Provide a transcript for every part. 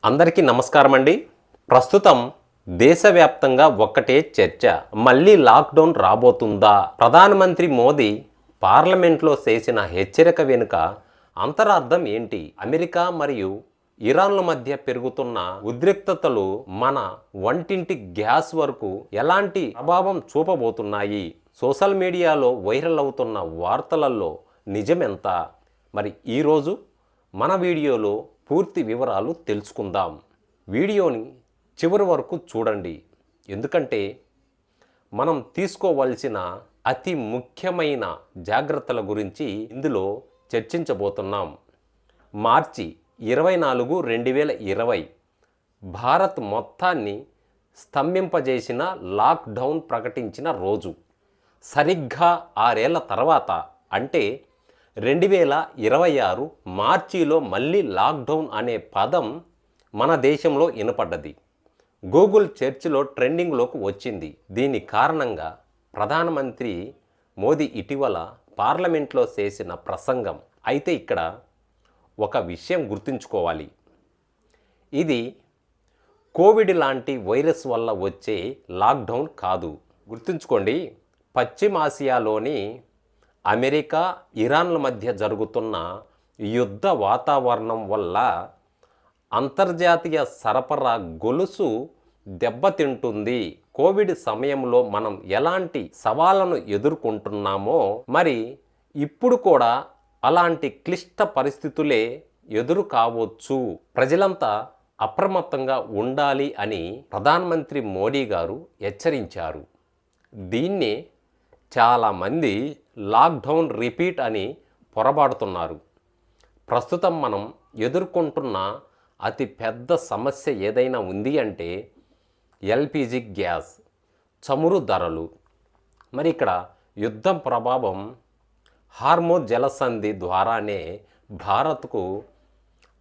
అందరికీ నమస్కారం అండి. ప్రస్తుతం దేశవ్యాప్తంగా ఒక్కటే చర్చ. మళ్ళీ లాక్డౌన్ రాబోతుందా? ప్రధానమంత్రి మోదీ పార్లమెంట్లో చేసిన హెచ్చరిక వెనుక అంతరార్థం ఏంటి? అమెరికా మరియు ఇరాన్ల మధ్య పెరుగుతున్న ఉద్రిక్తతలు మన వంటింటి గ్యాస్ వరకు ఎలాంటి ప్రభావం చూపబోతున్నాయి? సోషల్ మీడియాలో వైరల్ అవుతున్న వార్తలలో నిజమెంత? మరి ఈరోజు మన వీడియోలో పూర్తి వివరాలు తెలుసుకుందాం. వీడియోని చివరి వరకు చూడండి, ఎందుకంటే మనం తీసుకోవాల్సిన అతి ముఖ్యమైన జాగ్రత్తల గురించి ఇందులో చర్చించబోతున్నాం. మార్చి 24, 2020 భారత్ మొత్తాన్ని స్తంభింపజేసిన లాక్డౌన్ ప్రకటించిన రోజు. సరిగ్గా 6 ఏళ్ల తర్వాత, అంటే 2026 మార్చిలో మళ్ళీ లాక్డౌన్ అనే పదం మన దేశంలో వినపడ్డది. గూగుల్ సెర్చ్లో ట్రెండింగ్లోకి వచ్చింది. దీని కారణంగా ప్రధానమంత్రి మోదీ ఇటీవల పార్లమెంట్లో చేసిన ప్రసంగం. అయితే ఇక్కడ ఒక విషయం గుర్తుంచుకోవాలి. ఇది కోవిడ్ లాంటి వైరస్ వల్ల వచ్చే లాక్డౌన్ కాదు. గుర్తుంచుకోండి, పశ్చిమాసియాలోని అమెరికా, ఇరాన్ల మధ్య జరుగుతున్న యుద్ధ వాతావరణం వల్ల అంతర్జాతీయ సరఫరా గొలుసు దెబ్బతింటుంది. కోవిడ్ సమయంలో మనం ఎలాంటి సవాళ్లను ఎదుర్కొంటున్నామో, మరి ఇప్పుడు కూడా అలాంటి క్లిష్ట పరిస్థితులే ఎదురు కావచ్చు. ప్రజలంతా అప్రమత్తంగా ఉండాలి అని ప్రధానమంత్రి మోడీ గారు హెచ్చరించారు. దీన్నే చాలామంది లాక్డౌన్ రిపీట్ అని పొరబాడుతున్నారు. ప్రస్తుతం మనం ఎదుర్కొంటున్న అతి పెద్ద సమస్య ఏదైనా ఉంది అంటే ఎల్పిజి గ్యాస్, చమురు ధరలు. మరి ఇక్కడ యుద్ధం ప్రభావం హార్మోజ్ జలసంధి ద్వారానే భారత్కు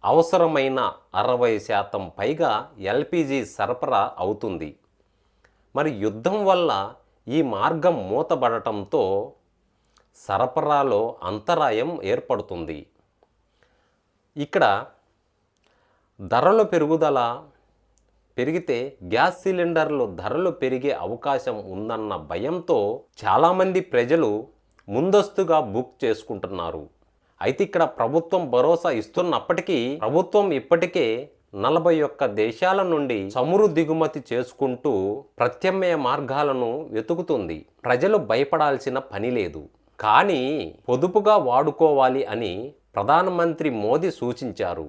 అవసరమైన 60% పైగా ఎల్పిజి సరఫరా అవుతుంది. మరి యుద్ధం వల్ల ఈ మార్గం మూతబడటంతో సరఫరాలో అంతరాయం ఏర్పడుతుంది. ఇక్కడ ధరల పెరుగుదల పెరిగితే గ్యాస్ సిలిండర్లు ధరలు పెరిగే అవకాశం ఉందన్న భయంతో చాలామంది ప్రజలు ముందస్తుగా బుక్ చేసుకుంటున్నారు. అయితే ఇక్కడ ప్రభుత్వం భరోసా ఇస్తున్నప్పటికీ ప్రభుత్వం ఇప్పటికే 41 దేశాల నుండి చమురు దిగుమతి చేసుకుంటూ ప్రత్యామ్నాయ మార్గాలను వెతుకుతుంది. ప్రజలు భయపడాల్సిన పని లేదు, కానీ పొదుపుగా వాడుకోవాలి అని ప్రధానమంత్రి మోదీ సూచించారు.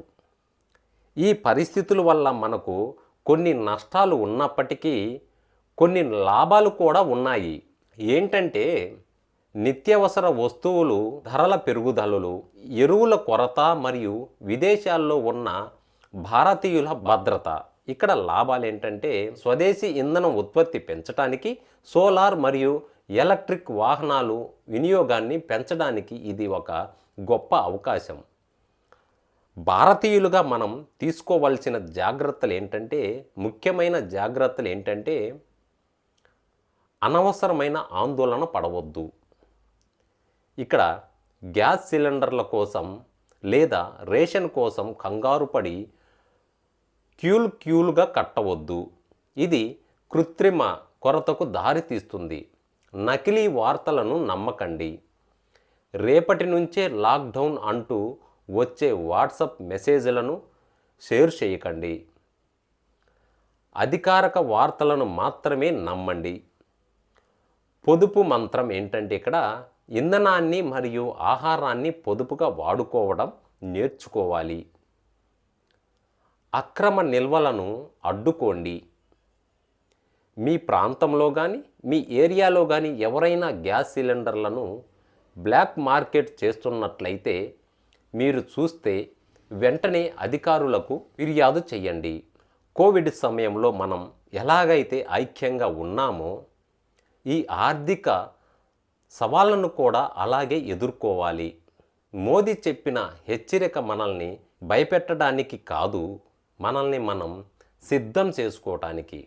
ఈ పరిస్థితుల వల్ల మనకు కొన్ని నష్టాలు ఉన్నప్పటికీ కొన్ని లాభాలు కూడా ఉన్నాయి. ఏంటంటే నిత్యావసర వస్తువులు ధరల పెరుగుదలలు, ఎరువుల కొరత మరియు విదేశాల్లో ఉన్న భారతీయుల భద్రత. ఇక్కడ లాభాలు ఏంటంటే స్వదేశీ ఇంధనం ఉత్పత్తి పెంచడానికి, సోలార్ మరియు ఎలక్ట్రిక్ వాహనాలు వినియోగాన్ని పెంచడానికి ఇది ఒక గొప్ప అవకాశం. భారతీయులుగా మనం తీసుకోవాల్సిన జాగ్రత్తలు ఏంటంటే, ముఖ్యమైన జాగ్రత్తలు ఏంటంటే అనవసరమైన ఆందోళన పడవద్దు. ఇక్కడ గ్యాస్ సిలిండర్ల కోసం లేదా రేషన్ కోసం కంగారు పడి క్యూలుగా కట్టవద్దు. ఇది కృత్రిమ కొరతకు దారితీస్తుంది. నకిలీ వార్తలను నమ్మకండి. రేపటి నుంచే లాక్డౌన్ అంటూ వచ్చే వాట్సాప్ మెసేజ్లను షేర్ చేయకండి. అధికారిక వార్తలను మాత్రమే నమ్మండి. పొదుపు మంత్రం ఏంటంటే ఇక్కడ ఇంధనాన్ని మరియు ఆహారాన్ని పొదుపుగా వాడుకోవడం నేర్చుకోవాలి. అక్రమ నిల్వలను అడ్డుకోండి. మీ ప్రాంతంలో కానీ మీ ఏరియాలో కానీ ఎవరైనా గ్యాస్ సిలిండర్లను బ్లాక్ మార్కెట్ చేస్తున్నట్లయితే మీరు చూస్తే వెంటనే అధికారులకు ఫిర్యాదు చేయండి. కోవిడ్ సమయంలో మనం ఎలాగైతే ఐక్యంగా ఉన్నామో ఈ ఆర్థిక సవాళ్లను కూడా అలాగే ఎదుర్కోవాలి. మోదీ చెప్పిన హెచ్చరిక మనల్ని భయపెట్టడానికి కాదు, మనల్ని మనం సిద్ధం చేసుకోవటానికి.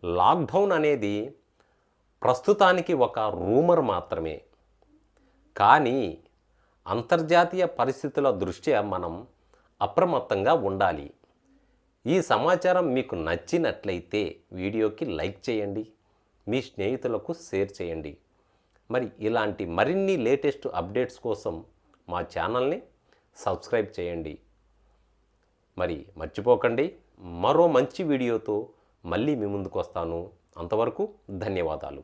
లాక్డౌన్ అనేది ప్రస్తుతానికి ఒక రూమర్ మాత్రమే, కానీ అంతర్జాతీయ పరిస్థితుల దృష్ట్యా మనం అప్రమత్తంగా ఉండాలి. ఈ సమాచారం మీకు నచ్చినట్లయితే వీడియోకి లైక్ చేయండి, మీ స్నేహితులకు షేర్ చేయండి. మరి ఇలాంటి మరిన్ని లేటెస్ట్ అప్డేట్స్ కోసం మా ఛానల్ని సబ్స్క్రైబ్ చేయండి. మరి మర్చిపోకండి, మరో మంచి వీడియోతో మళ్ళీ మీ ముందుకు వస్తాను. అంతవరకు ధన్యవాదాలు.